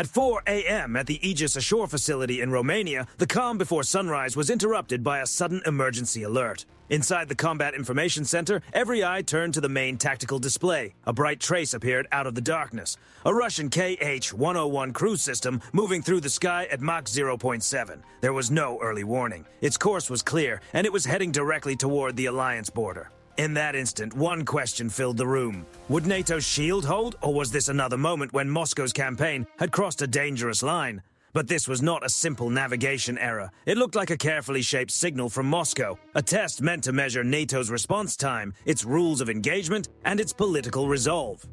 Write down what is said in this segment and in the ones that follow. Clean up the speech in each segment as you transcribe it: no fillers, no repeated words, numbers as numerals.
At 4 a.m. at the Aegis Ashore facility in Romania, the calm before sunrise was interrupted by a sudden emergency alert. Inside the Combat Information Center, every eye turned to the main tactical display. A bright trace appeared out of the darkness. A Russian KH-101 cruise system moving through the sky at Mach 0.7. There was no early warning. Its course was clear, and it was heading directly toward the Alliance border. In that instant, one question filled the room. Would NATO's shield hold, or was this another moment when Moscow's campaign had crossed a dangerous line? But this was not a simple navigation error. It looked like a carefully shaped signal from Moscow, a test meant to measure NATO's response time, its rules of engagement, and its political resolve.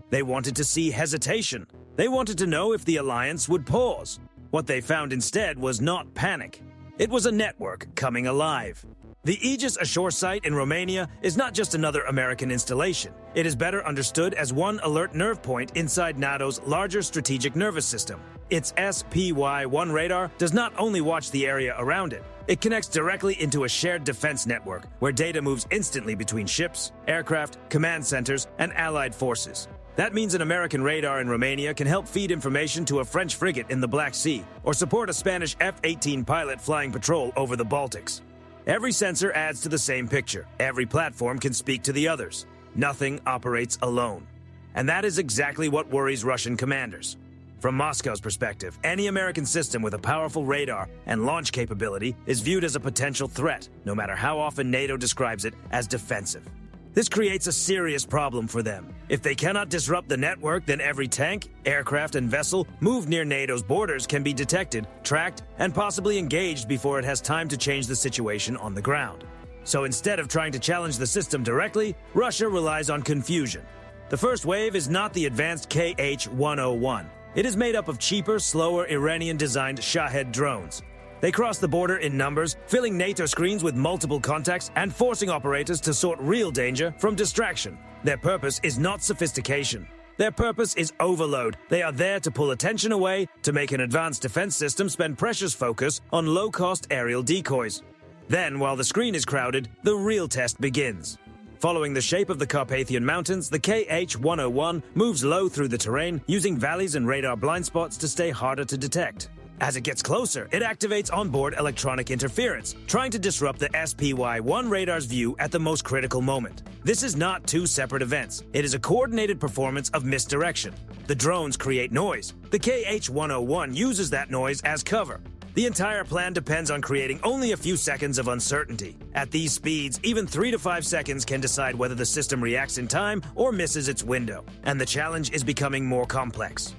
They wanted to see hesitation. They wanted to know if the alliance would pause. What they found instead was not panic. It was a network coming alive. The Aegis Ashore site in Romania is not just another American installation. It is better understood as one alert nerve point inside NATO's larger strategic nervous system. Its SPY-1 radar does not only watch the area around it, it connects directly into a shared defense network where data moves instantly between ships, aircraft, command centers, and allied forces. That means an American radar in Romania can help feed information to a French frigate in the Black Sea or support a Spanish F-18 pilot flying patrol over the Baltics. Every sensor adds to the same picture. Every platform can speak to the others. Nothing operates alone. And that is exactly what worries Russian commanders. From Moscow's perspective, any American system with a powerful radar and launch capability is viewed as a potential threat, no matter how often NATO describes it as defensive. This creates a serious problem for them. If they cannot disrupt the network, then every tank, aircraft, and vessel moved near NATO's borders can be detected, tracked, and possibly engaged before it has time to change the situation on the ground. So instead of trying to challenge the system directly, Russia relies on confusion. The first wave is not the advanced KH-101. It is made up of cheaper, slower Iranian-designed Shahed drones. They cross the border in numbers, filling NATO screens with multiple contacts and forcing operators to sort real danger from distraction. Their purpose is not sophistication. Their purpose is overload. They are there to pull attention away, to make an advanced defense system spend precious focus on low-cost aerial decoys. Then, while the screen is crowded, the real test begins. Following the shape of the Carpathian Mountains, the KH-101 moves low through the terrain, using valleys and radar blind spots to stay harder to detect. As it gets closer, it activates onboard electronic interference, trying to disrupt the SPY-1 radar's view at the most critical moment. This is not two separate events. It is a coordinated performance of misdirection. The drones create noise. The KH-101 uses that noise as cover. The entire plan depends on creating only a few seconds of uncertainty. At these speeds, even 3 to 5 seconds can decide whether the system reacts in time or misses its window. And the challenge is becoming more complex.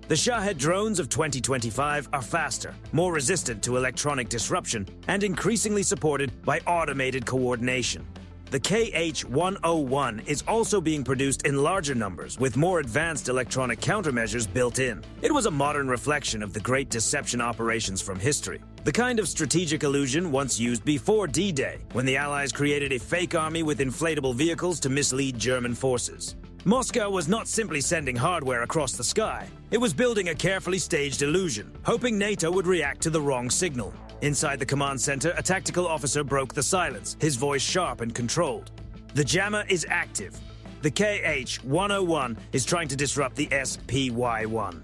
The Shahed drones of 2025 are faster, more resistant to electronic disruption, and increasingly supported by automated coordination. The KH-101 is also being produced in larger numbers with more advanced electronic countermeasures built in. It was a modern reflection of the great deception operations from history, the kind of strategic illusion once used before D-Day, when the Allies created a fake army with inflatable vehicles to mislead German forces. Moscow was not simply sending hardware across the sky. It was building a carefully staged illusion, hoping NATO would react to the wrong signal. Inside the command center, a tactical officer broke the silence, his voice sharp and controlled. The jammer is active. The KH-101 is trying to disrupt the SPY-1.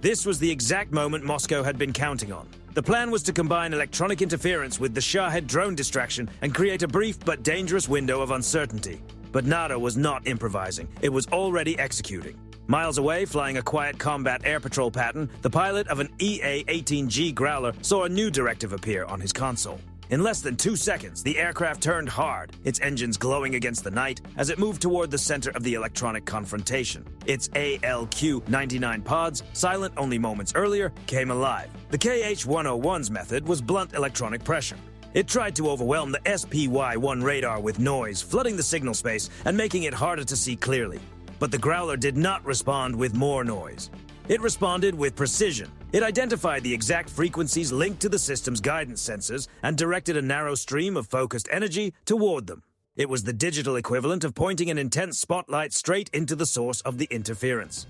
This was the exact moment Moscow had been counting on. The plan was to combine electronic interference with the Shahed drone distraction and create a brief but dangerous window of uncertainty. But NATO was not improvising. It was already executing. Miles away, flying a quiet combat air patrol pattern, the pilot of an EA-18G Growler saw a new directive appear on his console. In less than 2 seconds, the aircraft turned hard, its engines glowing against the night as it moved toward the center of the electronic confrontation. Its ALQ-99 pods, silent only moments earlier, came alive. The KH-101's method was blunt electronic pressure. It tried to overwhelm the SPY-1 radar with noise, flooding the signal space and making it harder to see clearly. But the Growler did not respond with more noise. It responded with precision. It identified the exact frequencies linked to the system's guidance sensors and directed a narrow stream of focused energy toward them. It was the digital equivalent of pointing an intense spotlight straight into the source of the interference.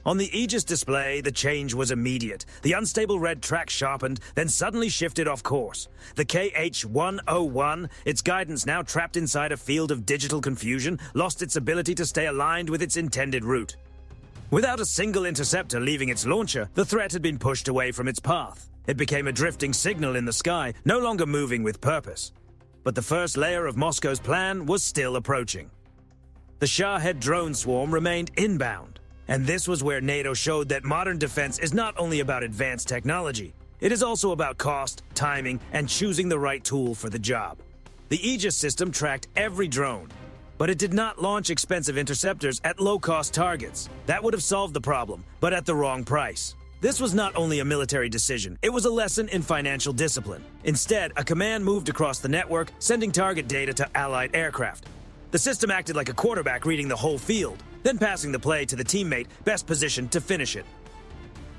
On the Aegis display, the change was immediate. The unstable red track sharpened, then suddenly shifted off course. The KH-101, its guidance now trapped inside a field of digital confusion, lost its ability to stay aligned with its intended route. Without a single interceptor leaving its launcher, the threat had been pushed away from its path. It became a drifting signal in the sky, no longer moving with purpose. But the first layer of Moscow's plan was still approaching. The Shahed drone swarm remained inbound, and this was where NATO showed that modern defense is not only about advanced technology, it is also about cost, timing, and choosing the right tool for the job. The Aegis system tracked every drone, but it did not launch expensive interceptors at low-cost targets. That would have solved the problem, but at the wrong price. This was not only a military decision, it was a lesson in financial discipline. Instead, a command moved across the network, sending target data to Allied aircraft. The system acted like a quarterback reading the whole field, then passing the play to the teammate best positioned to finish it.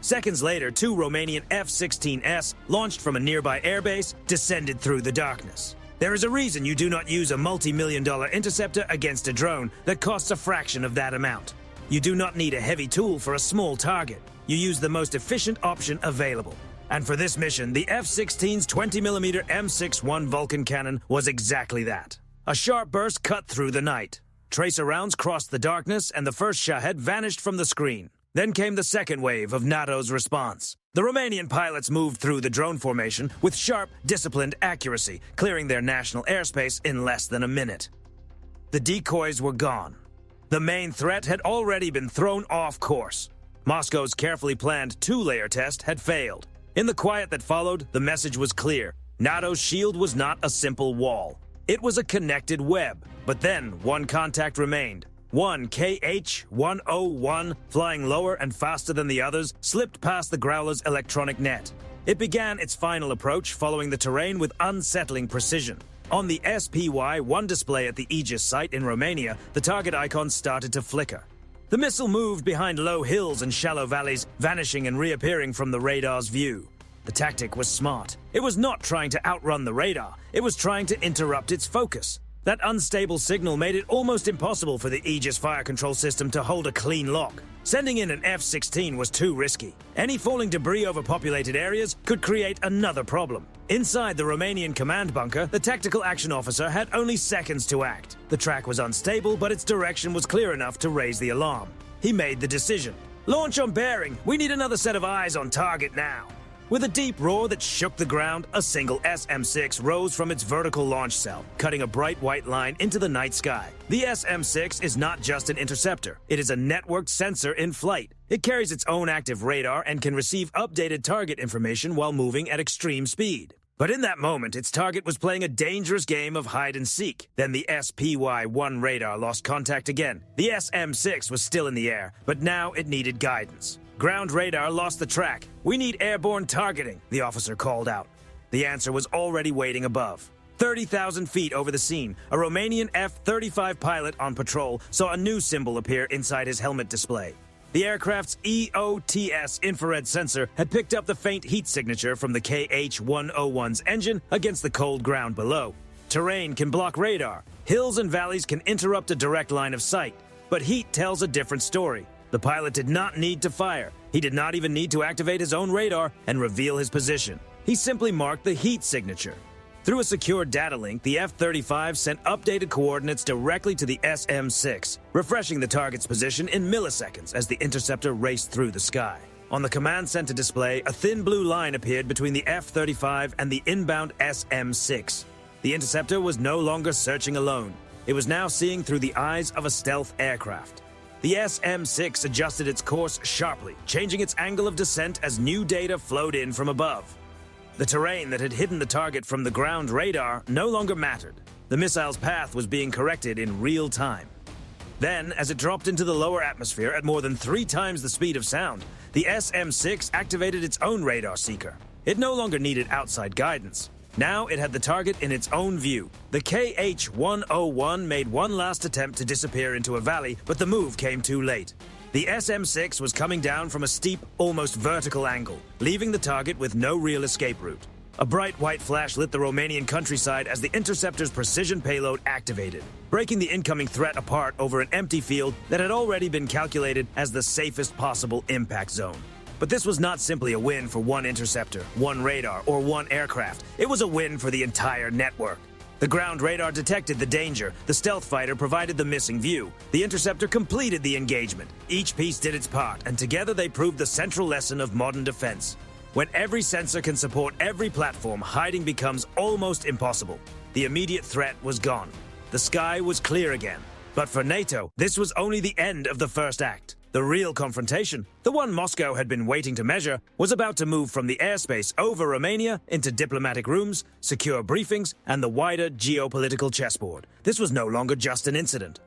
Seconds later, 2 Romanian F-16s, launched from a nearby airbase, descended through the darkness. There is a reason you do not use a multi-million-dollar interceptor against a drone that costs a fraction of that amount. You do not need a heavy tool for a small target. You use the most efficient option available. And for this mission, the F-16's 20mm M61 Vulcan cannon was exactly that. A sharp burst cut through the night. Tracer rounds crossed the darkness, and the first Shahed vanished from the screen. Then came the second wave of NATO's response. The Romanian pilots moved through the drone formation with sharp, disciplined accuracy, clearing their national airspace in less than a minute. The decoys were gone. The main threat had already been thrown off course. Moscow's carefully planned 2-layer test had failed. In the quiet that followed, the message was clear. NATO's shield was not a simple wall. It was a connected web. But then, one contact remained. One KH-101, flying lower and faster than the others, slipped past the Growler's electronic net. It began its final approach, following the terrain with unsettling precision. On the SPY-1 display at the Aegis site in Romania, the target icon started to flicker. The missile moved behind low hills and shallow valleys, vanishing and reappearing from the radar's view. The tactic was smart. It was not trying to outrun the radar, it was trying to interrupt its focus. That unstable signal made it almost impossible for the Aegis fire control system to hold a clean lock. Sending in an F-16 was too risky. Any falling debris over populated areas could create another problem. Inside the Romanian command bunker, the tactical action officer had only seconds to act. The track was unstable, but its direction was clear enough to raise the alarm. He made the decision. Launch on bearing. We need another set of eyes on target now. With a deep roar that shook the ground, a single SM-6 rose from its vertical launch cell, cutting a bright white line into the night sky. The SM-6 is not just an interceptor. It is a networked sensor in flight. It carries its own active radar and can receive updated target information while moving at extreme speed. But in that moment, its target was playing a dangerous game of hide-and-seek. Then the SPY-1 radar lost contact again. The SM-6 was still in the air, but now it needed guidance. Ground radar lost the track. We need airborne targeting, the officer called out. The answer was already waiting above. 30,000 feet over the scene, a Romanian F-35 pilot on patrol saw a new symbol appear inside his helmet display. The aircraft's EOTS infrared sensor had picked up the faint heat signature from the KH-101's engine against the cold ground below. Terrain can block radar. Hills and valleys can interrupt a direct line of sight. But heat tells a different story. The pilot did not need to fire. He did not even need to activate his own radar and reveal his position. He simply marked the heat signature. Through a secure data link, the F-35 sent updated coordinates directly to the SM-6, refreshing the target's position in milliseconds as the interceptor raced through the sky. On the command center display, a thin blue line appeared between the F-35 and the inbound SM-6. The interceptor was no longer searching alone. It was now seeing through the eyes of a stealth aircraft. The SM-6 adjusted its course sharply, changing its angle of descent as new data flowed in from above. The terrain that had hidden the target from the ground radar no longer mattered. The missile's path was being corrected in real time. Then, as it dropped into the lower atmosphere at more than 3 times the speed of sound, the SM-6 activated its own radar seeker. It no longer needed outside guidance. Now it had the target in its own view. The KH-101 made one last attempt to disappear into a valley, but the move came too late. The SM-6 was coming down from a steep, almost vertical angle, leaving the target with no real escape route. A bright white flash lit the Romanian countryside as the interceptor's precision payload activated, breaking the incoming threat apart over an empty field that had already been calculated as the safest possible impact zone. But this was not simply a win for one interceptor, one radar, or one aircraft. It was a win for the entire network. The The ground radar detected the danger, the stealth fighter provided the missing view, the interceptor completed the engagement. Each piece did its part, and together they proved the central lesson of modern defense. When every sensor can support every platform, hiding becomes almost impossible. The immediate threat was gone. The sky was clear again. But for NATO, this was only the end of the first act. The real confrontation, the one Moscow had been waiting to measure, was about to move from the airspace over Romania into diplomatic rooms, secure briefings, and the wider geopolitical chessboard. This was no longer just an incident.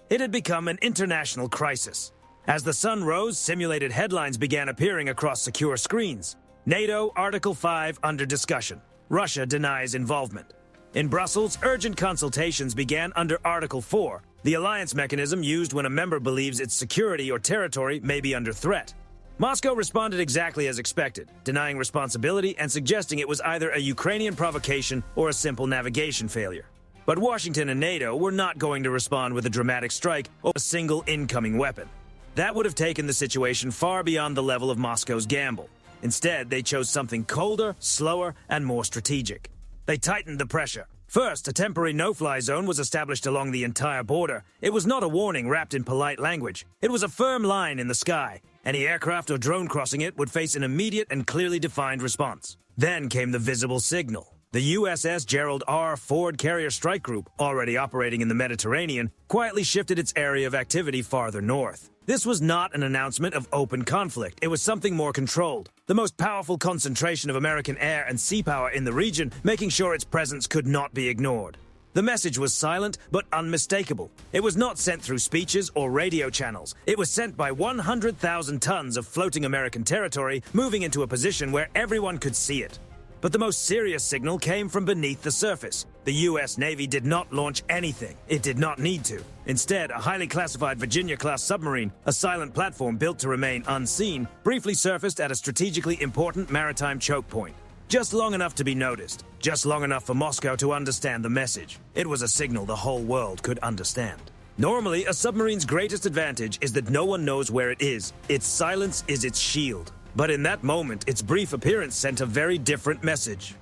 It had become an international crisis. As the sun rose, simulated headlines began appearing across secure screens. NATO Article 5 under discussion. Russia denies involvement. In Brussels, urgent consultations began under Article 4, the alliance mechanism used when a member believes its security or territory may be under threat. Moscow responded exactly as expected, denying responsibility and suggesting it was either a Ukrainian provocation or a simple navigation failure. But Washington and NATO were not going to respond with a dramatic strike or a single incoming weapon. That would have taken the situation far beyond the level of Moscow's gamble. Instead, they chose something colder, slower, and more strategic. They tightened the pressure. First, a temporary no-fly zone was established along the entire border. It was not a warning wrapped in polite language. It was a firm line in the sky. Any aircraft or drone crossing it would face an immediate and clearly defined response. Then came the visible signal. The USS Gerald R. Ford Carrier Strike Group, already operating in the Mediterranean, quietly shifted its area of activity farther north. This was not an announcement of open conflict. It was something more controlled. The most powerful concentration of American air and sea power in the region, making sure its presence could not be ignored. The message was silent but unmistakable. It was not sent through speeches or radio channels. It was sent by 100,000 tons of floating American territory moving into a position where everyone could see it. But the most serious signal came from beneath the surface. The U.S. Navy did not launch anything. It did not need to. Instead, a highly classified Virginia-class submarine, a silent platform built to remain unseen, briefly surfaced at a strategically important maritime choke point. Just long enough to be noticed. Just long enough for Moscow to understand the message. It was a signal the whole world could understand. Normally, a submarine's greatest advantage is that no one knows where it is. Its silence is its shield. But in that moment, its brief appearance sent a very different message.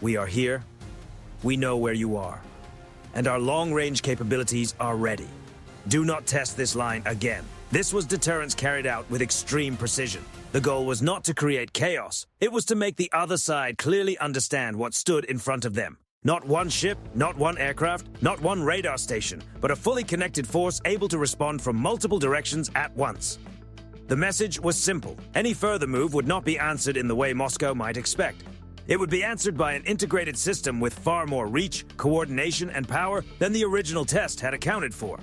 We are here. We know where you are. And our long-range capabilities are ready. Do not test this line again. This was deterrence carried out with extreme precision. The goal was not to create chaos. It was to make the other side clearly understand what stood in front of them. Not one ship, not one aircraft, not one radar station, but a fully connected force able to respond from multiple directions at once. The message was simple. Any further move would not be answered in the way Moscow might expect. It would be answered by an integrated system with far more reach, coordination, and power than the original test had accounted for.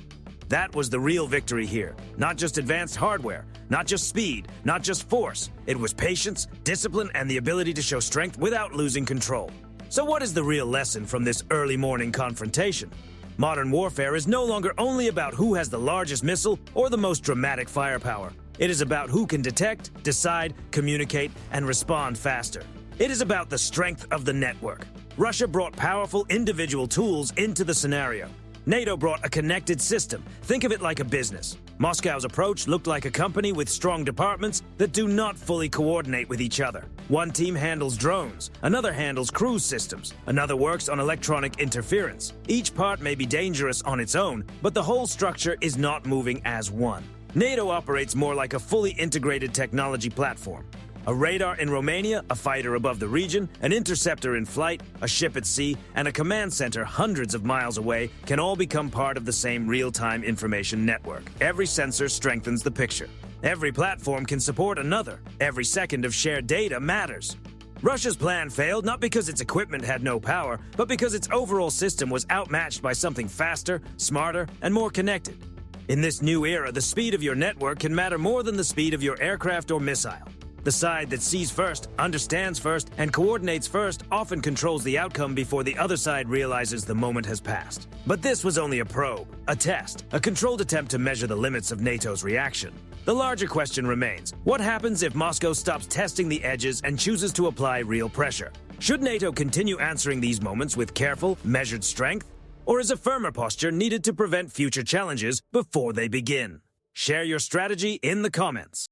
That was the real victory here. Not just advanced hardware, not just speed, not just force. It was patience, discipline, and the ability to show strength without losing control. So what is the real lesson from this early morning confrontation? Modern warfare is no longer only about who has the largest missile or the most dramatic firepower. It is about who can detect, decide, communicate, and respond faster. It is about the strength of the network. Russia brought powerful individual tools into the scenario. NATO brought a connected system. Think of it like a business. Moscow's approach looked like a company with strong departments that do not fully coordinate with each other. One team handles drones, another handles cruise systems, another works on electronic interference. Each part may be dangerous on its own, but the whole structure is not moving as one. NATO operates more like a fully integrated technology platform. A radar in Romania, a fighter above the region, an interceptor in flight, a ship at sea, and a command center hundreds of miles away can all become part of the same real-time information network. Every sensor strengthens the picture. Every platform can support another. Every second of shared data matters. Russia's plan failed not because its equipment had no power, but because its overall system was outmatched by something faster, smarter, and more connected. In this new era, the speed of your network can matter more than the speed of your aircraft or missile. The side that sees first, understands first, and coordinates first often controls the outcome before the other side realizes the moment has passed. But this was only a probe, a test, a controlled attempt to measure the limits of NATO's reaction. The larger question remains, what happens if Moscow stops testing the edges and chooses to apply real pressure? Should NATO continue answering these moments with careful, measured strength? Or is a firmer posture needed to prevent future challenges before they begin? Share your strategy in the comments.